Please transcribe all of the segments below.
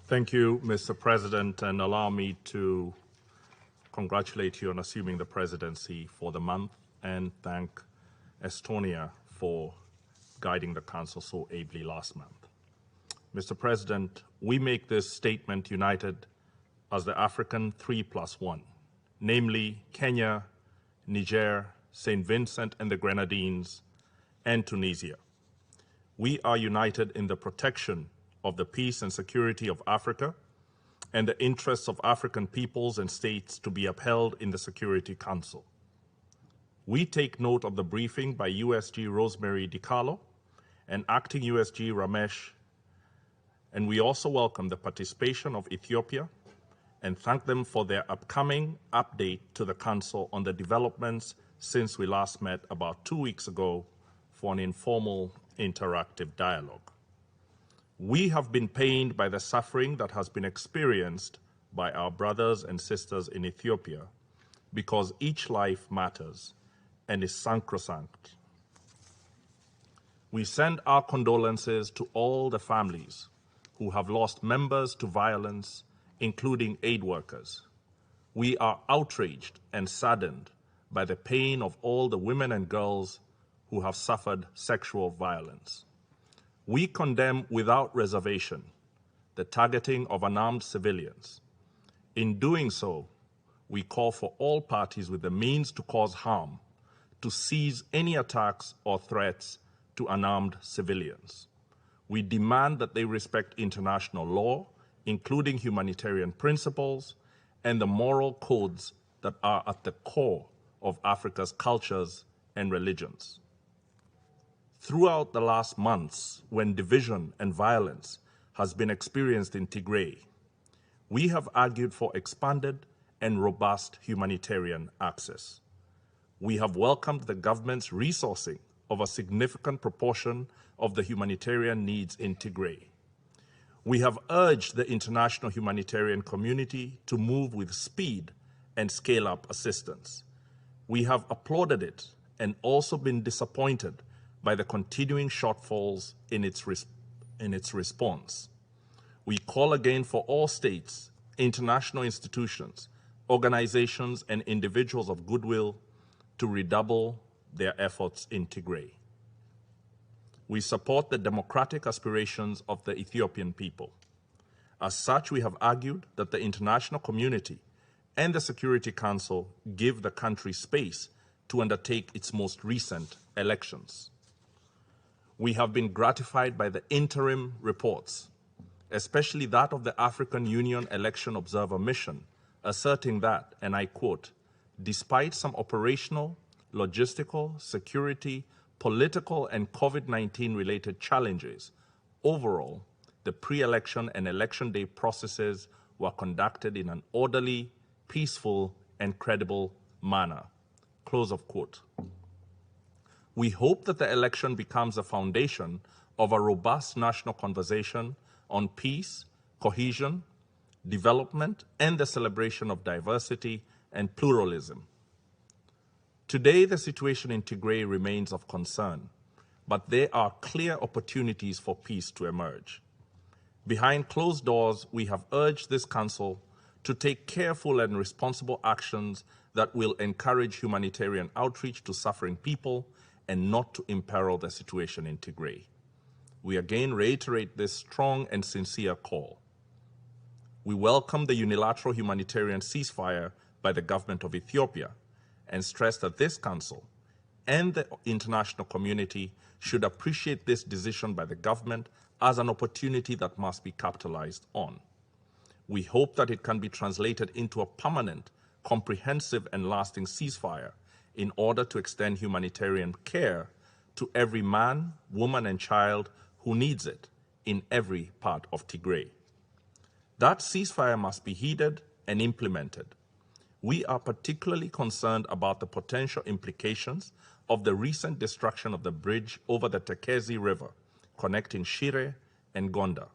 Thank you, Mr. President, and allow me to congratulate you on assuming the presidency for the month and thank Estonia for guiding the Council so ably last month. Mr. President, we make this statement united as the African 3+1, namely Kenya, Niger, St. Vincent and the Grenadines, and Tunisia. We are united in the protection of the peace and security of Africa and the interests of African peoples and states to be upheld in the Security Council. We take note of the briefing by USG Rosemary DiCarlo and Acting USG Ramesh, and we also welcome the participation of Ethiopia and thank them for their upcoming update to the Council on the developments since we last met about 2 weeks ago for an informal interactive dialogue. We have been pained by the suffering that has been experienced by our brothers and sisters in Ethiopia because each life matters and is sacrosanct. We send our condolences to all the families who have lost members to violence, including aid workers. We are outraged and saddened by the pain of all the women and girls who have suffered sexual violence. We condemn without reservation the targeting of unarmed civilians. In doing so, we call for all parties with the means to cause harm to cease any attacks or threats to unarmed civilians. We demand that they respect international law, including humanitarian principles and the moral codes that are at the core of Africa's cultures and religions. Throughout the last months, when division and violence has been experienced in Tigray, we have argued for expanded and robust humanitarian access. We have welcomed the government's resourcing of a significant proportion of the humanitarian needs in Tigray. We have urged the international humanitarian community to move with speed and scale up assistance. We have applauded it and also been disappointed by the continuing shortfalls in its response. We call again for all states, international institutions, organizations, and individuals of goodwill to redouble their efforts in Tigray. We support the democratic aspirations of the Ethiopian people. As such, we have argued that the international community and the Security Council give the country space to undertake its most recent elections. We have been gratified by the interim reports, especially that of the African Union Election Observer Mission, asserting that, and I quote, despite some operational, logistical, security, political, and COVID-19 related challenges, overall, the pre-election and election day processes were conducted in an orderly, peaceful, and credible manner. Close of quote. We hope that the election becomes a foundation of a robust national conversation on peace, cohesion, development, and the celebration of diversity and pluralism. Today, the situation in Tigray remains of concern, but there are clear opportunities for peace to emerge. Behind closed doors, we have urged this Council to take careful and responsible actions that will encourage humanitarian outreach to suffering people and not to imperil the situation in Tigray. We again reiterate this strong and sincere call. We welcome the unilateral humanitarian ceasefire by the government of Ethiopia and stress that this Council and the international community should appreciate this decision by the government as an opportunity that must be capitalized on. We hope that it can be translated into a permanent, comprehensive, and lasting ceasefire in order to extend humanitarian care to every man, woman, and child who needs it in every part of Tigray. That ceasefire must be heeded and implemented. We are particularly concerned about the potential implications of the recent destruction of the bridge over the Tekezi River, connecting Shire and Gonda.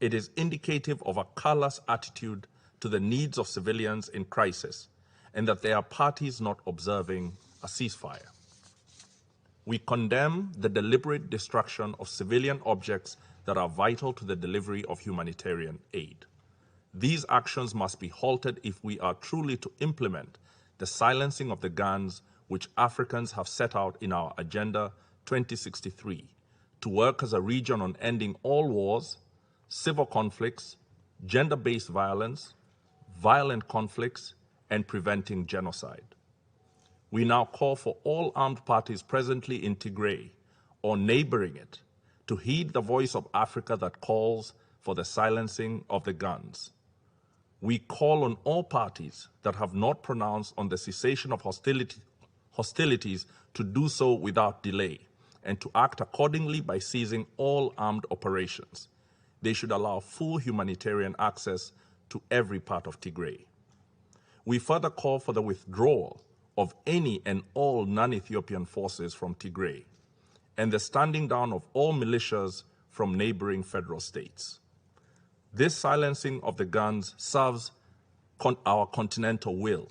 It is indicative of a callous attitude to the needs of civilians in crisis, and that there are parties not observing a ceasefire. We condemn the deliberate destruction of civilian objects that are vital to the delivery of humanitarian aid. These actions must be halted if we are truly to implement the silencing of the guns which Africans have set out in our Agenda 2063 to work as a region on ending all wars, civil conflicts, gender-based violence, violent conflicts, and preventing genocide. We now call for all armed parties presently in Tigray or neighboring it to heed the voice of Africa that calls for the silencing of the guns. We call on all parties that have not pronounced on the cessation of hostilities to do so without delay and to act accordingly by ceasing all armed operations. They should allow full humanitarian access to every part of Tigray. We further call for the withdrawal of any and all non-Ethiopian forces from Tigray and the standing down of all militias from neighboring federal states. This silencing of the guns serves our continental will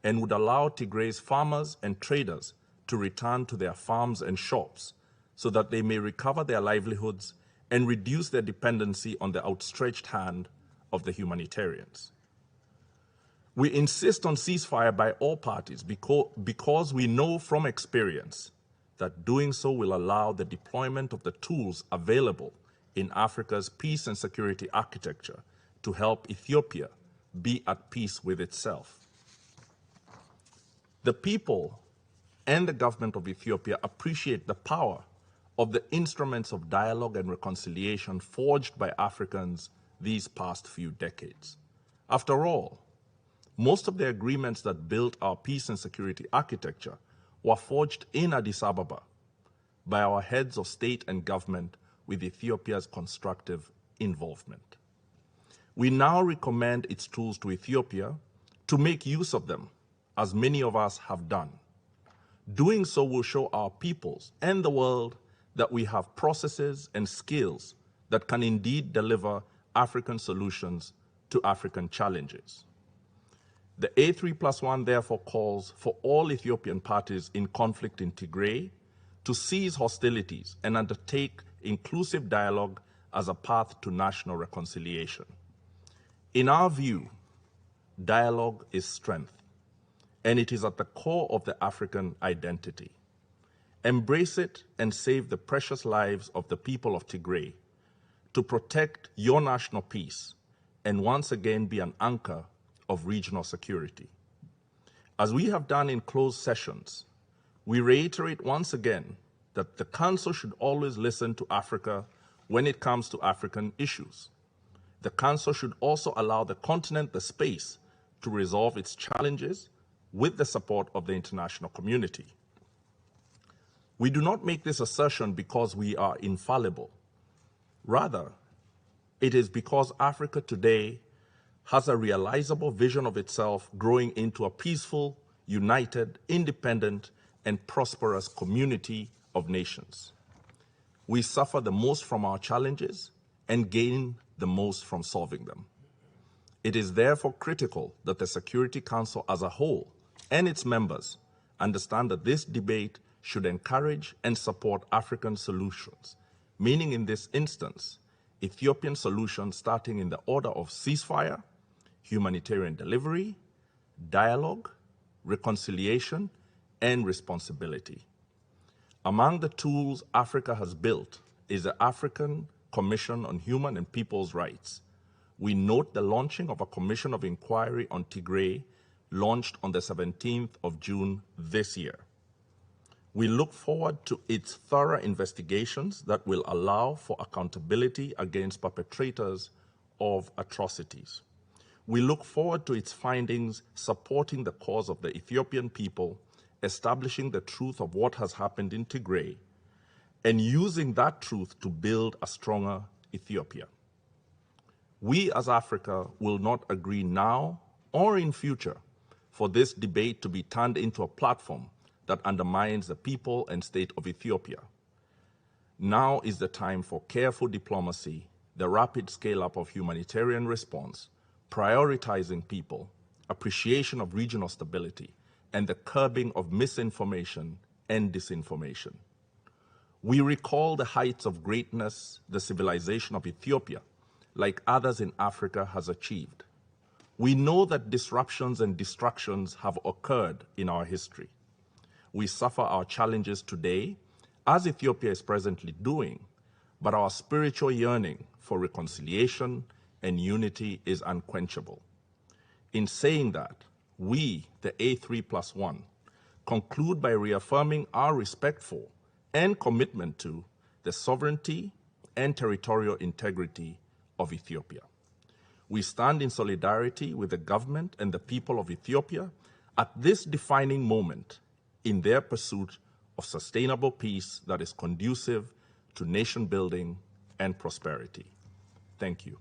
and would allow Tigray's farmers and traders to return to their farms and shops so that they may recover their livelihoods and reduce their dependency on the outstretched hand of the humanitarians. We insist on ceasefire by all parties because we know from experience that doing so will allow the deployment of the tools available in Africa's peace and security architecture to help Ethiopia be at peace with itself. The people and the government of Ethiopia appreciate the power of the instruments of dialogue and reconciliation forged by Africans these past few decades. After all, most of the agreements that built our peace and security architecture were forged in Addis Ababa by our heads of state and government with Ethiopia's constructive involvement. We now recommend its tools to Ethiopia to make use of them, as many of us have done. Doing so will show our peoples and the world that we have processes and skills that can indeed deliver African solutions to African challenges. The A3+1 therefore calls for all Ethiopian parties in conflict in Tigray to cease hostilities and undertake inclusive dialogue as a path to national reconciliation. In our view, dialogue is strength, and it is at the core of the African identity. Embrace it and save the precious lives of the people of Tigray to protect your national peace and once again be an anchor of regional security. As we have done in closed sessions, we reiterate once again that the Council should always listen to Africa when it comes to African issues. The Council should also allow the continent the space to resolve its challenges with the support of the international community. We do not make this assertion because we are infallible. Rather, it is because Africa today has a realizable vision of itself growing into a peaceful, united, independent, and prosperous community of nations. We suffer the most from our challenges and gain the most from solving them. It is therefore critical that the Security Council as a whole and its members understand that this debate should encourage and support African solutions, meaning in this instance, Ethiopian solutions starting in the order of ceasefire, humanitarian delivery, dialogue, reconciliation, and responsibility. Among the tools Africa has built is the African Commission on Human and People's Rights. We note the launching of a commission of inquiry on Tigray launched on the 17th of June this year. We look forward to its thorough investigations that will allow for accountability against perpetrators of atrocities. We look forward to its findings supporting the cause of the Ethiopian people, establishing the truth of what has happened in Tigray, and using that truth to build a stronger Ethiopia. We as Africa will not agree now or in future for this debate to be turned into a platform that undermines the people and state of Ethiopia. Now is the time for careful diplomacy, the rapid scale-up of humanitarian response, prioritizing people, appreciation of regional stability, and the curbing of misinformation and disinformation. We recall the heights of greatness the civilization of Ethiopia, like others in Africa, has achieved. We know that disruptions and destructions have occurred in our history. We suffer our challenges today, as Ethiopia is presently doing, but our spiritual yearning for reconciliation and unity is unquenchable. In saying that, we, the A3+1, conclude by reaffirming our respect for and commitment to the sovereignty and territorial integrity of Ethiopia. We stand in solidarity with the government and the people of Ethiopia at this defining moment in their pursuit of sustainable peace that is conducive to nation building and prosperity. Thank you.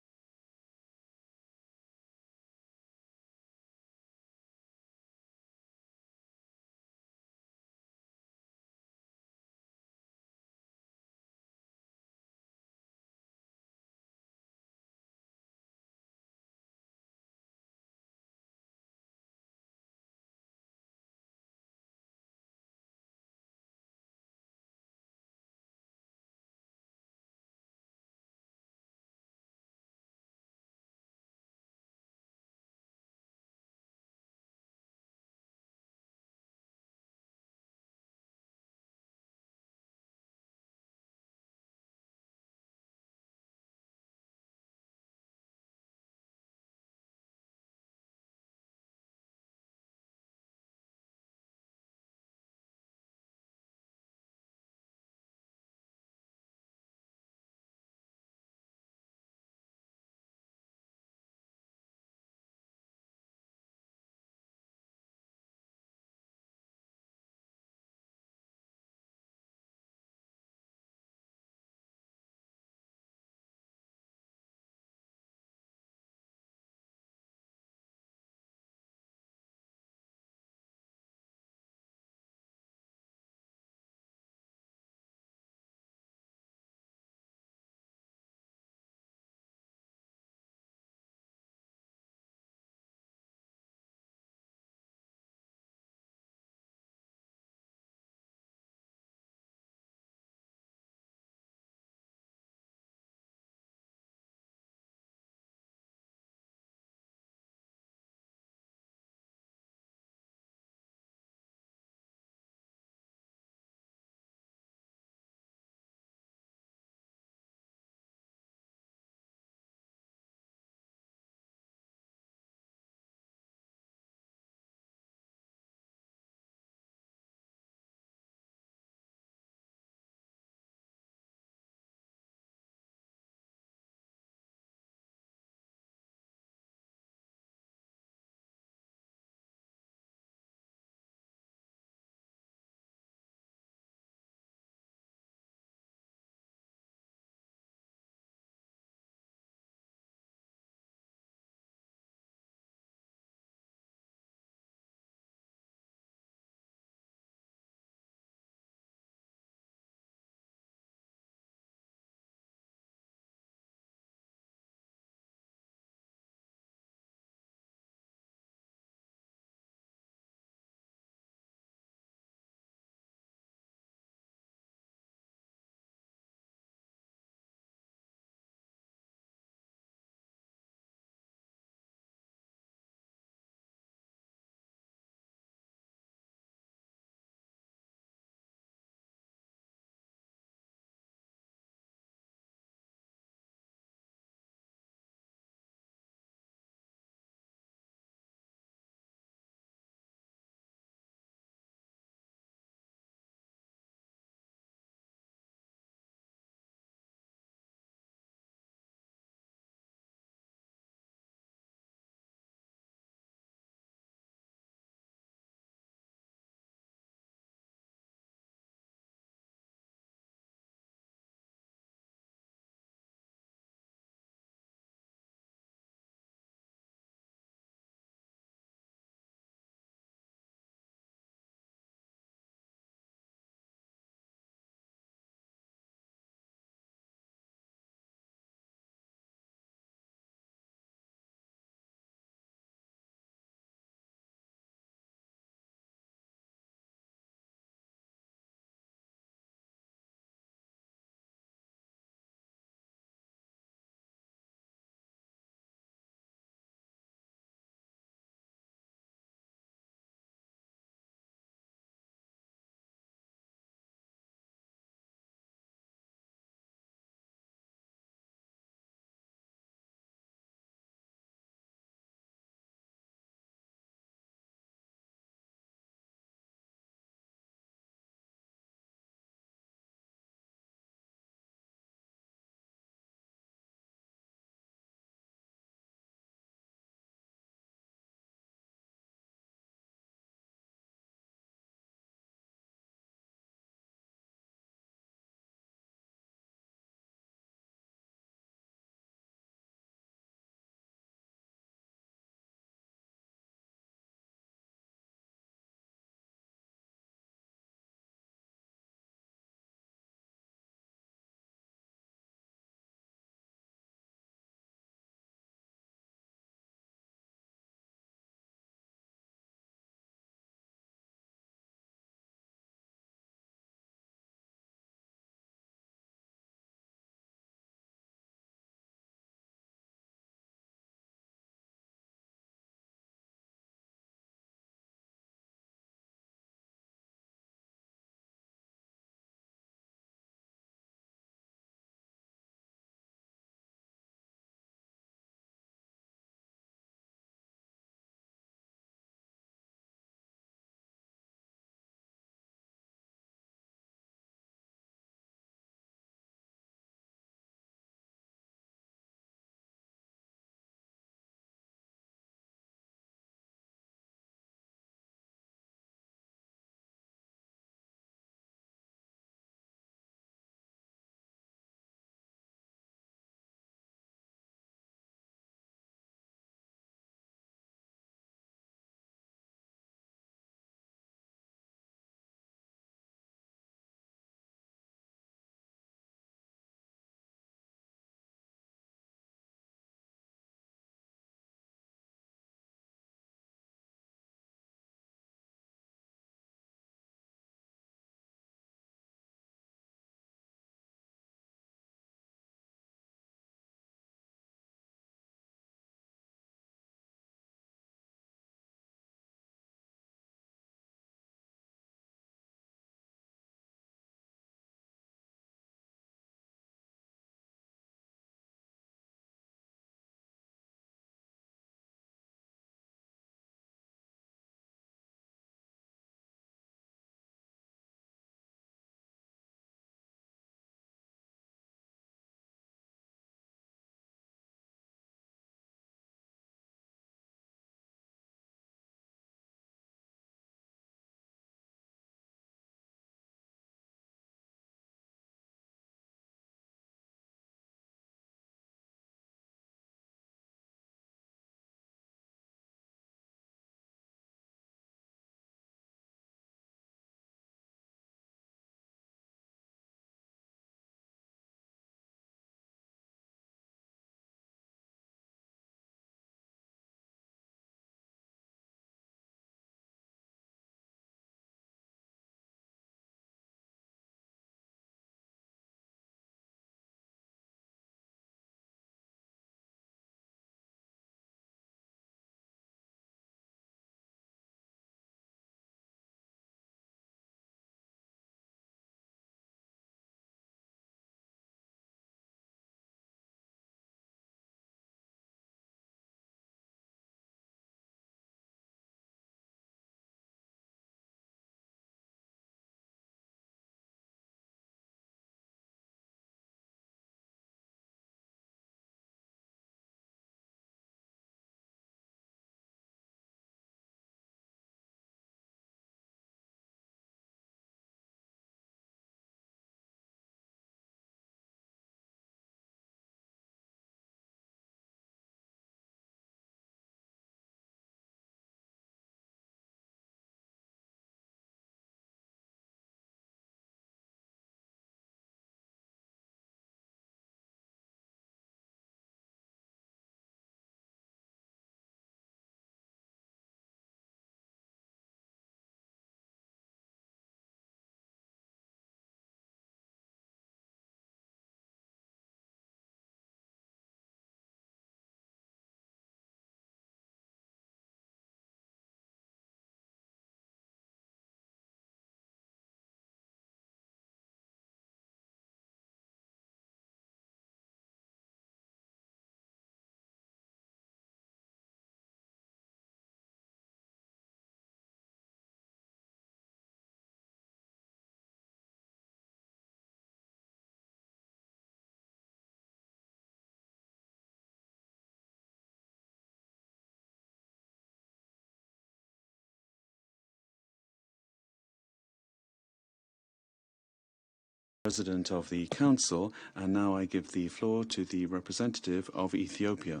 President of the Council, and now I give the floor to the representative of Ethiopia.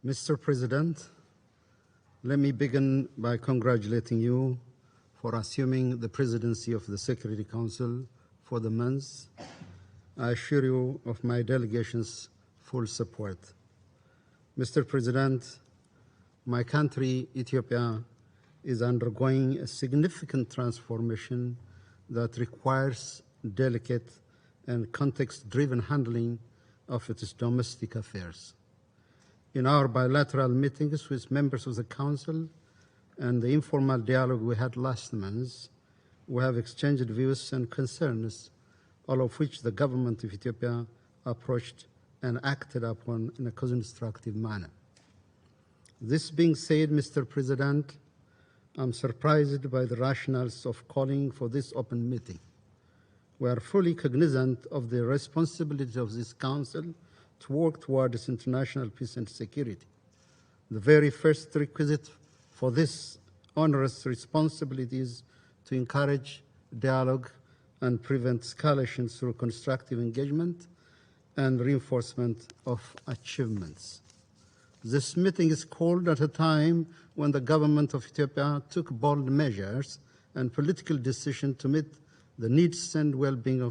Mr. President, let me begin by congratulating you for assuming the presidency of the Security Council for the month. I assure you of my delegation's full support. Mr. President, my country, Ethiopia, is undergoing a significant transformation that requires delicate and context-driven handling of its domestic affairs. In our bilateral meetings with members of the Council and the informal dialogue we had last month, we have exchanged views and concerns, all of which the government of Ethiopia approached and acted upon in a constructive manner. This being said, Mr. President, I'm surprised by the rationales of calling for this open meeting. We are fully cognizant of the responsibility of this Council to work towards international peace and security. The very first requisite for this onerous responsibility is to encourage dialogue and prevent escalation through constructive engagement and reinforcement of achievements. This meeting is called at a time when the government of Ethiopia took bold measures and political decisions to meet the needs and well-being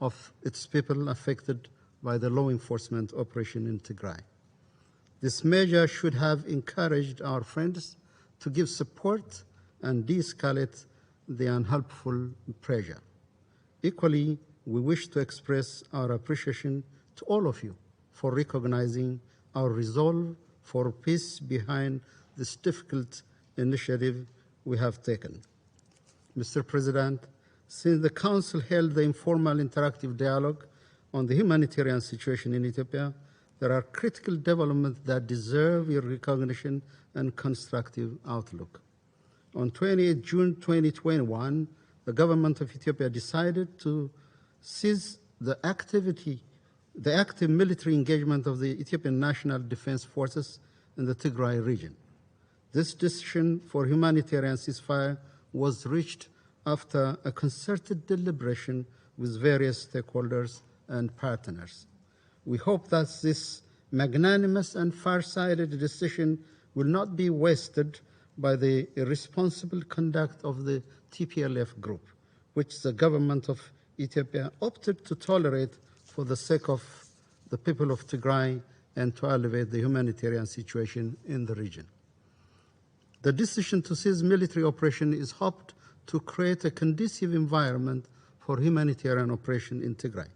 of its people affected by the law enforcement operation in Tigray. This measure should have encouraged our friends to give support and de-escalate the unhelpful pressure. Equally, we wish to express our appreciation to all of you for recognizing our resolve for peace behind this difficult initiative we have taken. Mr. President, since the Council held the informal interactive dialogue on the humanitarian situation in Ethiopia, there are critical developments that deserve your recognition and constructive outlook. On 28 June 2021, the government of Ethiopia decided to cease the active military engagement of the Ethiopian National Defense Forces in the Tigray region. This decision for humanitarian ceasefire was reached after a concerted deliberation with various stakeholders and partners. We hope that this magnanimous and far-sighted decision will not be wasted by the irresponsible conduct of the TPLF group, which the government of Ethiopia opted to tolerate for the sake of the people of Tigray and to elevate the humanitarian situation in the region. The decision to cease military operation is hoped to create a conducive environment for humanitarian operation in Tigray.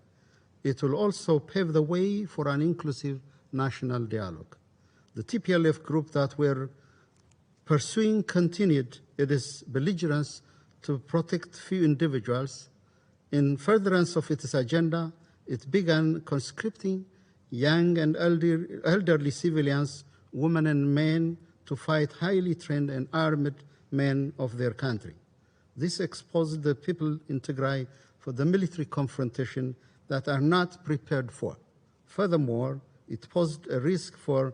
It will also pave the way for an inclusive national dialogue. The TPLF group that were pursuing continued its belligerence to protect few individuals. In furtherance of its agenda, it began conscripting young and elderly civilians, women and men, to fight highly trained and armed men of their country. This exposed the people in Tigray for the military confrontation that are not prepared for. Furthermore, it posed a risk for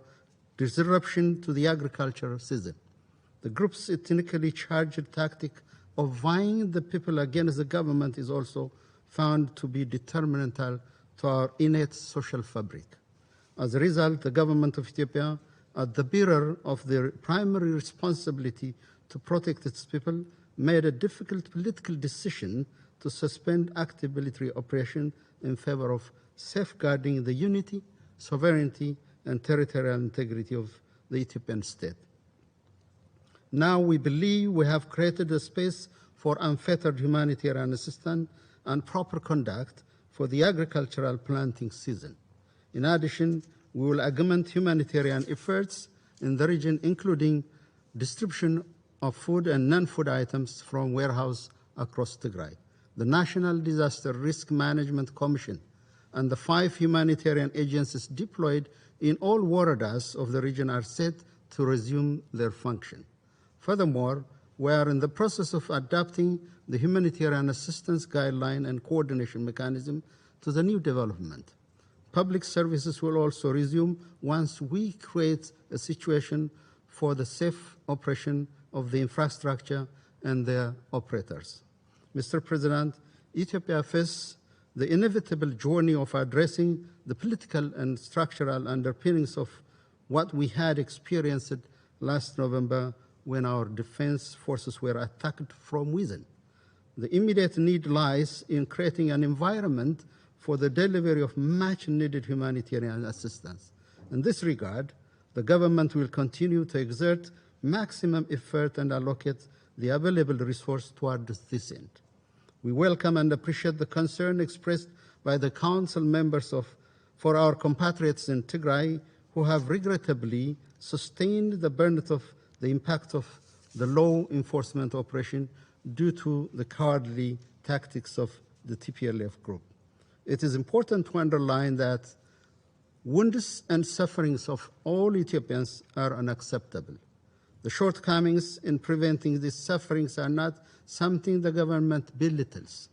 disruption to the agricultural season. The group's ethnically charged tactic of vying the people against the government is also found to be detrimental to our innate social fabric. As a result, the government of Ethiopia, as the bearer of their primary responsibility to protect its people, made a difficult political decision to suspend active military operation in favor of safeguarding the unity, sovereignty, and territorial integrity of the Ethiopian state. Now we believe we have created a space for unfettered humanitarian assistance and proper conduct for the agricultural planting season. In addition, we will augment humanitarian efforts in the region, including distribution of food and non-food items from warehouses across Tigray. The National Disaster Risk Management Commission and the 5 humanitarian agencies deployed in all waradas of the region are set to resume their function. Furthermore, we are in the process of adapting the humanitarian assistance guideline and coordination mechanism to the new development. Public services will also resume once we create a situation for the safe operation of the infrastructure and their operators. Mr. President, Ethiopia faces the inevitable journey of addressing the political and structural underpinnings of what we had experienced last November when our defense forces were attacked from within. The immediate need lies in creating an environment for the delivery of much-needed humanitarian assistance. In this regard, the government will continue to exert maximum effort and allocate the available resource towards this end. We welcome and appreciate the concern expressed by the Council members for our compatriots in Tigray who have regrettably sustained the burden of the impact of the law enforcement operation due to the cowardly tactics of the TPLF group. It is important to underline that wounds and sufferings of all Ethiopians are unacceptable. The shortcomings in preventing these sufferings are not something the government belittles.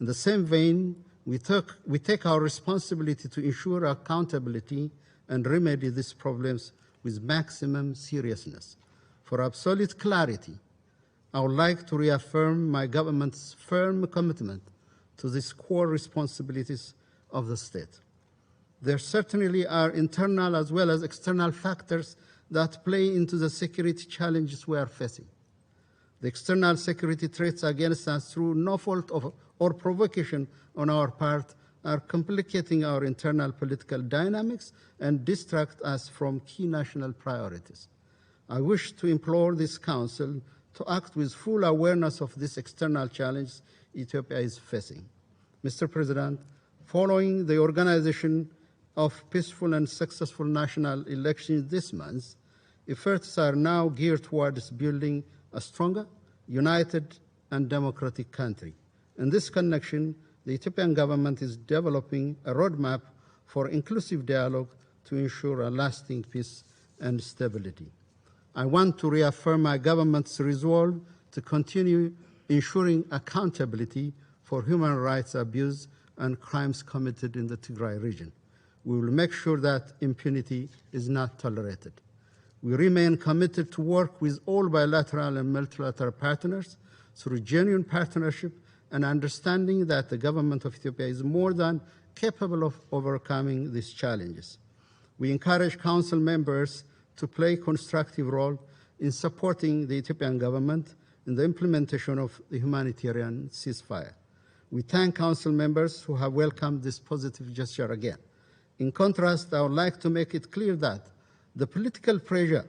In the same vein, we take our responsibility to ensure accountability and remedy these problems with maximum seriousness. For absolute clarity, I would like to reaffirm my government's firm commitment to these core responsibilities of the state. There certainly are internal as well as external factors that play into the security challenges we are facing. The external security threats against us through no fault or provocation on our part are complicating our internal political dynamics and distract us from key national priorities. I wish to implore this Council to act with full awareness of this external challenge Ethiopia is facing. Mr. President, following the organization of peaceful and successful national elections this month, efforts are now geared towards building a stronger, united, and democratic country. In this connection, the Ethiopian government is developing a roadmap for inclusive dialogue to ensure a lasting peace and stability. I want to reaffirm my government's resolve to continue ensuring accountability for human rights abuse and crimes committed in the Tigray region. We will make sure that impunity is not tolerated. We remain committed to work with all bilateral and multilateral partners through genuine partnership and understanding that the government of Ethiopia is more than capable of overcoming these challenges. We encourage Council members to play a constructive role in supporting the Ethiopian government in the implementation of the humanitarian ceasefire. We thank Council members who have welcomed this positive gesture again. In contrast, I would like to make it clear that the political pressure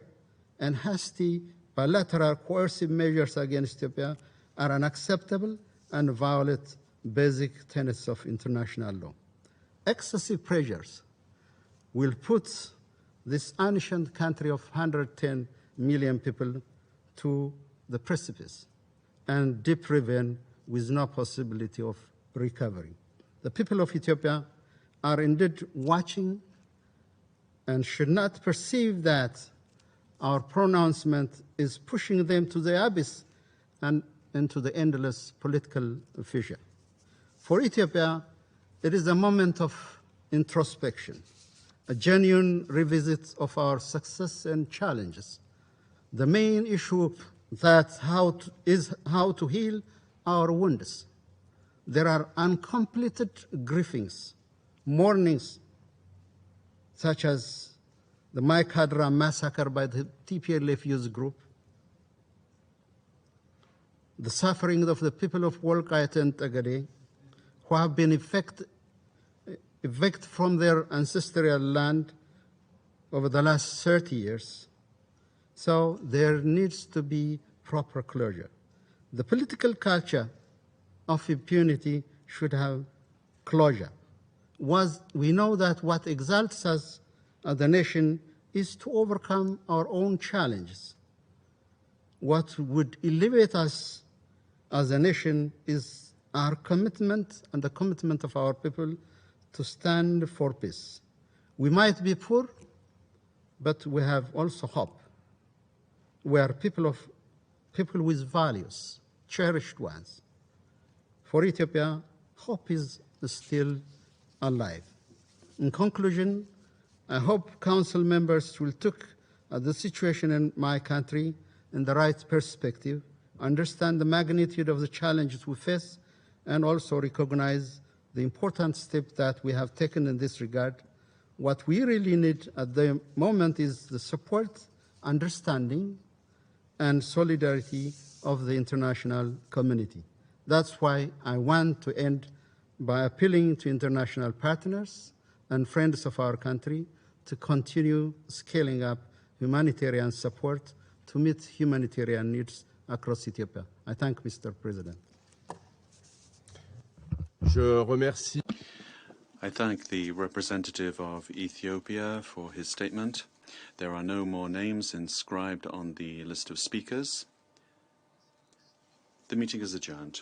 and hasty bilateral coercive measures against Ethiopia are unacceptable and violate basic tenets of international law. Excessive pressures will put this ancient country of 110 million people to the precipice and deep ravine with no possibility of recovery. The people of Ethiopia are indeed watching and should not perceive that our pronouncement is pushing them to the abyss and into the endless political fissure. For Ethiopia, it is a moment of introspection, a genuine revisit of our success and challenges. The main issue is how to heal our wounds. There are uncompleted grievings, mournings, such as the Maikadra massacre by the TPLF youth group, the suffering of the people of Wolkayet and Tagade, who have been evicted from their ancestral land over the last 30 years. So there needs to be proper closure. The political culture of impunity should have closure. We know that what exalts us as a nation is to overcome our own challenges. What would elevate us as a nation is our commitment and the commitment of our people to stand for peace. We might be poor, but we have also hope. We are people with values, cherished ones. For Ethiopia, hope is still alive. In conclusion, I hope Council members will take the situation in my country in the right perspective, understand the magnitude of the challenges we face, and also recognize the important step that we have taken in this regard. What we really need at the moment is the support, understanding, and solidarity of the international community. That's why I want to end by appealing to international partners and friends of our country to continue scaling up humanitarian support to meet humanitarian needs across Ethiopia. I thank Mr. President. Je remercie. I thank the representative of Ethiopia for his statement. There are no more names inscribed on the list of speakers. The meeting is adjourned.